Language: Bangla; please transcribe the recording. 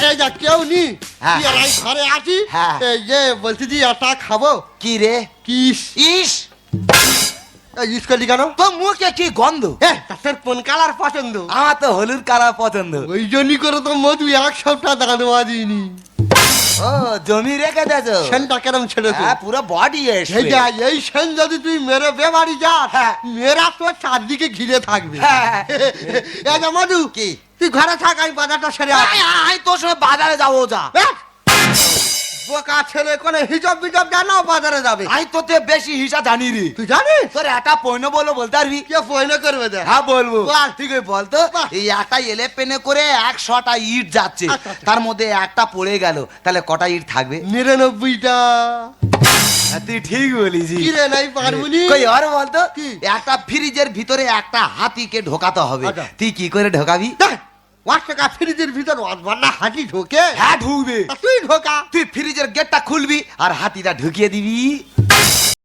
এই যা কেউ নি হ্যাঁ। তুই আর আমি ঘরে আছি হ্যাঁ। এই যে বলছি দি এটা খাবো কি রে? কিস ইস, ইস করলি কেন তো মুখে কি গন্ধ? তোর কোন কালার পছন্দ আমার তো হলুদ কালার পছন্দ। ওই জন্যই করে তো মধু এক সপ্তাহ দাঁড় দিইনি ও জমি রেখে দেছো? সেনটা কেরম ছেড়েছে হ্যাঁ, পুরো বডি এই যে এই সেন যদি তুই মেরে বেবাড়ি যাস হ্যাঁ। মেয়েরা তোর চারদিকে ঘিরে থাকবে হ্যাঁ। এই যে মধু কি? তুই ঘরে থাক আমি বাজারটা সেরে আসি আমি তোর সঙ্গে বাজারে যাবো, যা। ব্যাস। বোকা ছেলে কোনে হিসাব বিজাব জানো বাজারে যাবে আমি তোতে বেশি হিসাব জানি রে। তুই জানিস তোর একটা পয়নো বলো বলতে পারবি? কে পয়না করবে দেখ হ্যাঁ বলবো। বল। ঠিক আছে বলতো। বাহ। এই একটা এলেপেনে করে 100টা ইট যাচ্ছে, আচ্ছা, আচ্ছা। তার মধ্যে একটা পড়ে গেল, তাহলে কটা ইট থাকবে? 99টা তুই ঠিক বলিস। কি রে নাই পারবুনি কই আর বলতো, কি? একটা ফ্রিজের ভিতরে একটা হাতিকে ঢোকাতে হবে, আচ্ছা। তুই কি করে ঢোকাবি? দেখ, 5 টাকা ফ্রিজের ভিতর অধবান্না হাঁটি ঢোকে হ্যাঁ ঢুকবে। তা তুই ঢোকা তুই ফ্রিজের গেটটা খুলবি আর হাতিটা ঢুকিয়ে দিবি।